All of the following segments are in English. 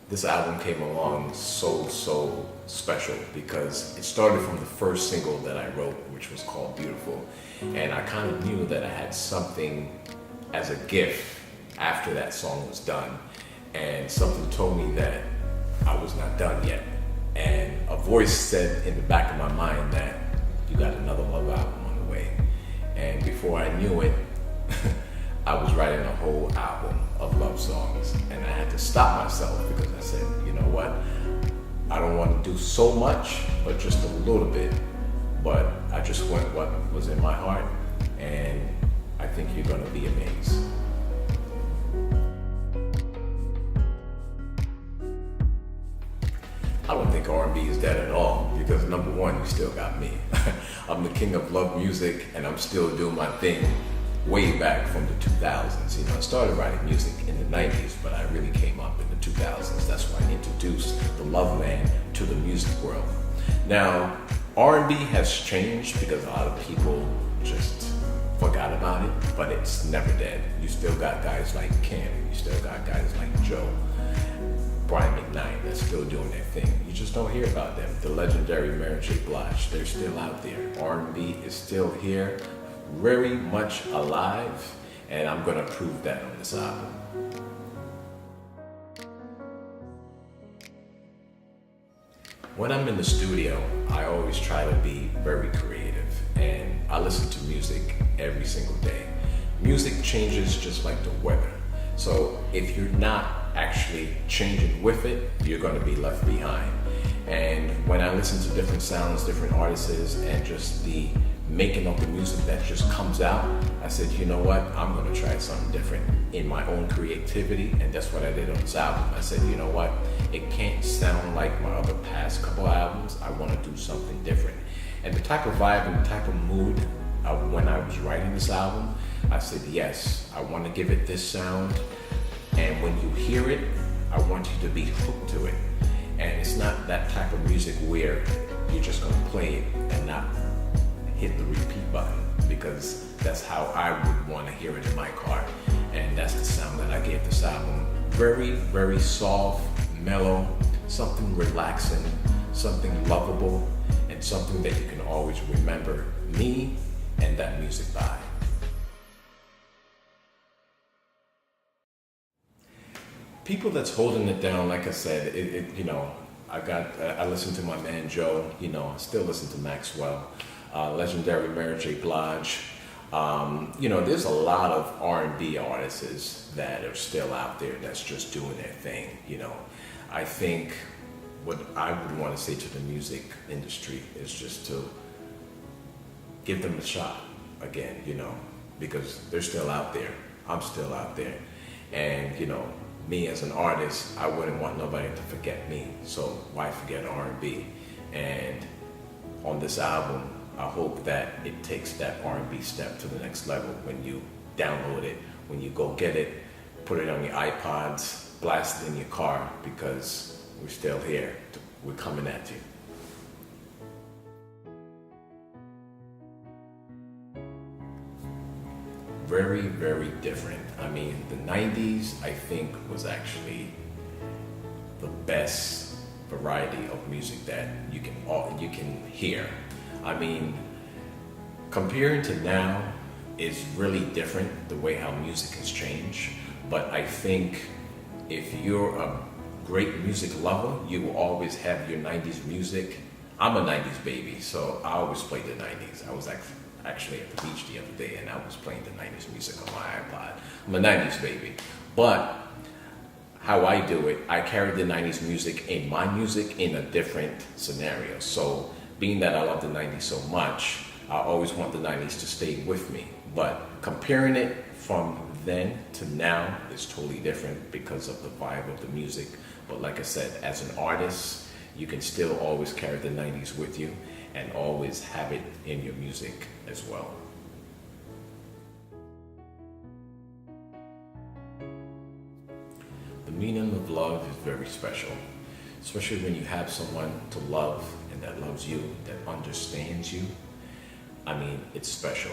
This album came along so special because it started from the first single that I wrote, which was called Beautiful. And I kind of knew that I had something as a gift after that song was done. And something told me that I was not done yet. And a voice said in the back of my mind that you got another love album on the way. And before I knew it, I was writing a whole album of love songs, and I had to stop myself because I said, you know what? I don't want to do so much, but just a little bit. But I just went what was in my heart, and I think you're going to be amazed. I don't think R&B is dead at all because number one, you still got me. I'm the king of love music, and I'm still doing my thing way back from the 2000s. You know, I started writing music in the 90s, but I really came up in the 2000s. That's why I introduced the love man to the music world. Now, R&B has changed because a lot of people just forgot about it, but it's never dead. You still got guys like Kim, you still got guys like Joe, Brian McKnight that's still doing their thing. You just don't hear about them. The legendary Mary J. Blige, they're still out there. R&B is still here, very much alive, and I'm gonna prove that on this album. When I'm in the studio, I always try to be very creative, and I listen to music every single day. Music changes just like the weather. So if you're not actually changing with it, you're gonna be left behind. And when I listen to different sounds, different artists, and just the making of the music that just comes out, I said, you know what, I'm gonna try something different in my own creativity, and that's what I did on this album. I said, you know what, it can't sound like my other past couple albums. I wanna do something different. And the type of vibe and the type of mood when I was writing this album, I said, yes, I wanna give it this sound, and when you hear it, I want you to be hooked to it. And it's not that type of music where you're just gonna play it and not hit the repeat button, because that's how I would want to hear it in my car. And that's the sound that I gave this album. Very soft, mellow, something relaxing, something lovable, and something that you can always remember me and that music by. People that's holding it down, like I said, you know, I listen to my man Joe, you know, I still listen to Maxwell. Legendary Mary J. Blige. You know, there's a lot of R&B artists that are still out there that's just doing their thing, you know. I think what I would want to say to the music industry is just to give them a shot again, you know, because they're still out there. I'm still out there. And, you know, me as an artist, I wouldn't want nobody to forget me. So why forget R&B? And on this album, I hope that it takes that R&B step to the next level when you download it, when you go get it, put it on your iPods, blast it in your car, because we're still here. We're coming at you. Very different. I mean, the 90s, I think, was actually the best variety of music that you can hear. I mean, comparing to now is really different, the way how music has changed. But I think if you're a great music lover, you will always have your 90s music. I'm a 90s baby, so I always play the 90s. I was actually at the beach the other day, and I was playing the 90s music on my iPod. I'm a 90s baby. But how I do it, I carry the 90s music in my music in a different scenario. So being that I love the 90s so much, I always want the 90s to stay with me. But comparing it from then to now is totally different because of the vibe of the music. But like I said, as an artist, you can still always carry the 90s with you and always have it in your music as well. The meaning of love is very special, especially when you have someone to love and that loves you, that understands you. I mean, it's special.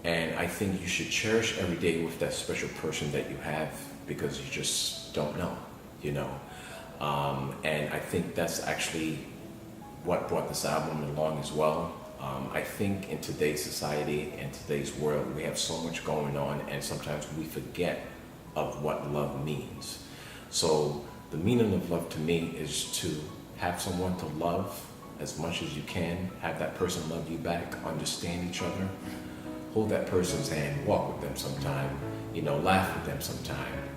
And I think you should cherish every day with that special person that you have, because you just don't know. you know. And I think that's actually what brought this album along as well. I think in today's society and today's world, we have so much going on, and sometimes we forget of what love means. So the meaning of love to me is to have someone to love as much as you can, have that person love you back, understand each other, hold that person's hand, walk with them sometime, you know, laugh with them sometime,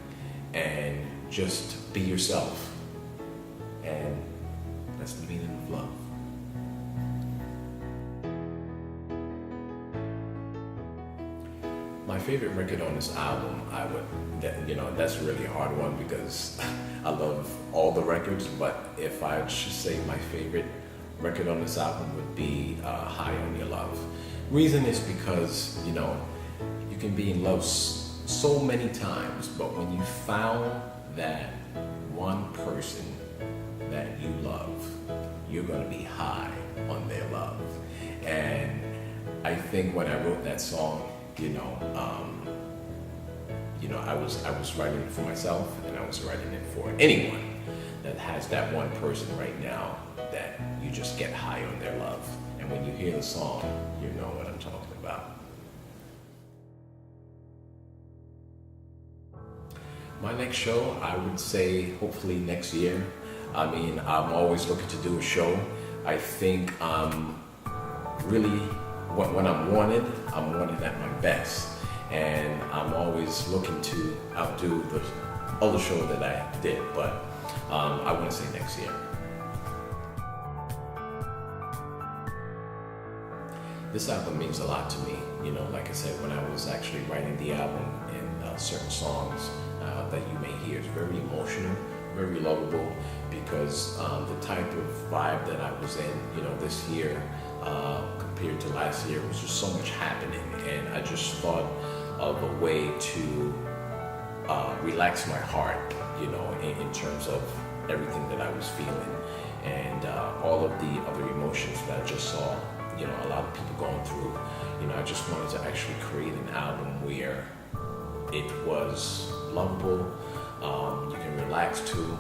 and just be yourself. And that's the meaning of love. My favorite record on this album, that's really a hard one because I love all the records, but if I should say my favorite record on this album would be High on Your Love. Reason is because, you know, you can be in love so many times, but when you found that one person that you love, you're gonna be high on their love. And I think when I wrote that song, I was writing it for myself, and I was writing it for anyone that has that one person right now that you just get high on their love. And when you hear the song, you know what I'm talking about. My next show, I would say hopefully next year. I mean, I'm always looking to do a show. I think really when I'm wanted at my best. And I'm always looking to outdo the other show that I did, but I want to say next year. This album means a lot to me. You know, like I said, when I was actually writing the album, and certain songs that you may hear is very emotional, very lovable, because the type of vibe that I was in, you know, this year compared to last year was just so much happening, and I just thought of a way to relax my heart, you know, in terms of everything that I was feeling, and all of the other emotions that I just saw, you know, a lot of people going through. You know, I just wanted to actually create an album where it was lovable, you can relax to,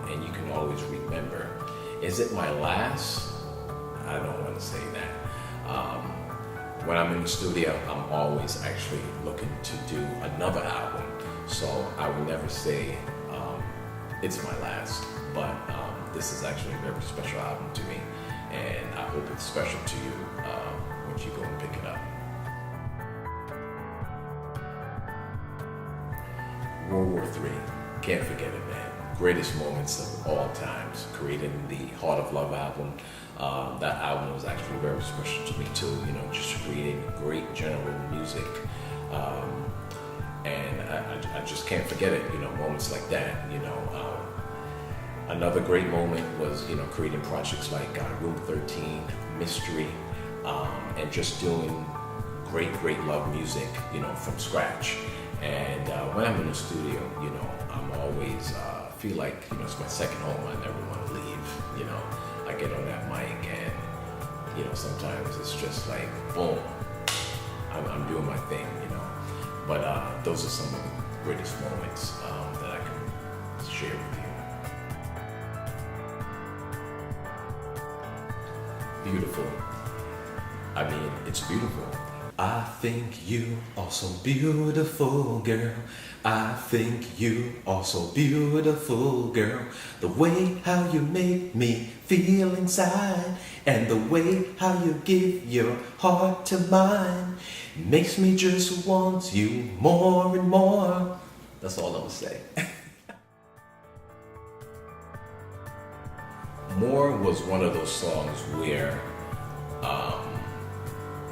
and you can always remember. Is it my last? I don't want to say that. When I'm in the studio, I'm always actually looking to do another album. So I would never say it's my last, but this is actually a very special album to me, and I hope it's special to you once you go and pick it up. World War III, can't forget it, man. Greatest moments of all times, creating the Heart of Love album. That album was actually very special to me too, you know, just creating great general music. And I just can't forget it, you know, moments like that, you know. Another great moment was, you know, creating projects like Room 13, Mystery, and just doing great love music, you know, from scratch. And when I'm in the studio, you know, I'm always feel like, you know, it's my second home. I never want to leave, you know. I get on that mic and, you know, sometimes it's just like, boom, I'm doing my thing, you know. But those are some of the greatest moments that I can share with you. Beautiful. I mean, it's beautiful. I think you are so beautiful, girl. I think you are so beautiful, girl. The way how you make me feel inside, and the way how you give your heart to mine, makes me just want you more and more. That's all I'm gonna say. More was one of those songs where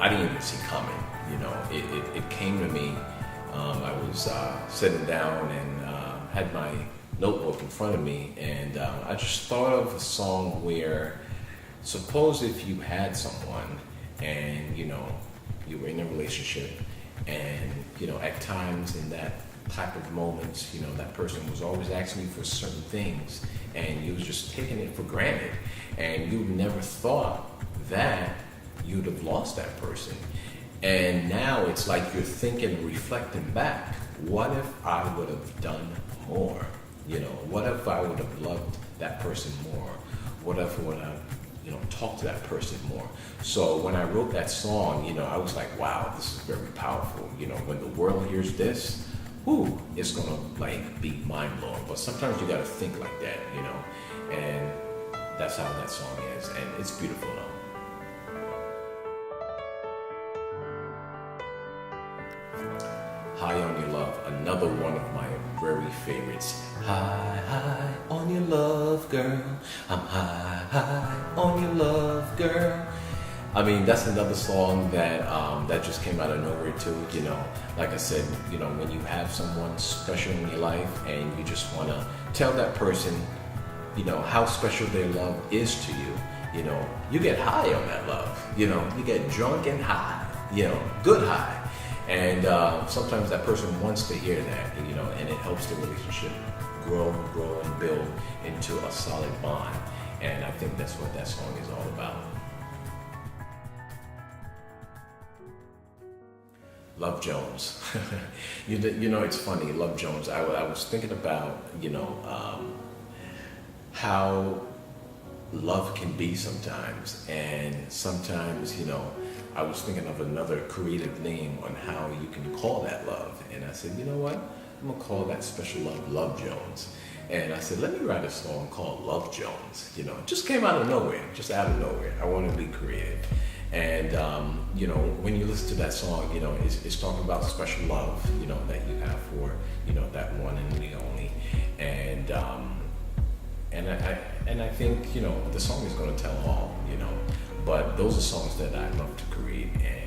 I didn't even see coming. You know, it came to me. I was sitting down and had my notebook in front of me, and I just thought of a song where, suppose if you had someone and, you know, you were in a relationship, and, you know, at times in that type of moments, you know, that person was always asking you for certain things, and you was just taking it for granted, and you never thought that you'd have lost that person. And now it's like you're thinking, reflecting back, what if I would have done more? You know, what if I would have loved that person more? What if I would have, talked to that person more? So when I wrote that song, I was like, wow, this is very powerful. When the world hears this, whoo, it's gonna like be mind blowing. But sometimes you gotta think like that, and that's how that song is, and it's beautiful though. High on Your Love, another one of my very favorites. High, high on your love, girl. I'm high, high on your love, girl. I mean, that's another song that that just came out of nowhere too. Like I said, when you have someone special in your life and you just want to tell that person, how special their love is to you. You get high on that love. You get drunk and high. Good high. And sometimes that person wants to hear that, and it helps the relationship grow and build into a solid bond. And I think that's what that song is all about. Love Jones. It's funny, Love Jones. I was thinking about, how love can be sometimes. And sometimes, I was thinking of another creative name on how you can call that love. And I said, you know what? I'm going to call that special love Love Jones. And I said, let me write a song called Love Jones. It just came out of nowhere, just out of nowhere. I want to be creative. And, when you listen to that song, it's talking about special love, that you have for, that one and the only. And I think, the song is going to tell all, but those are songs that I love to create. And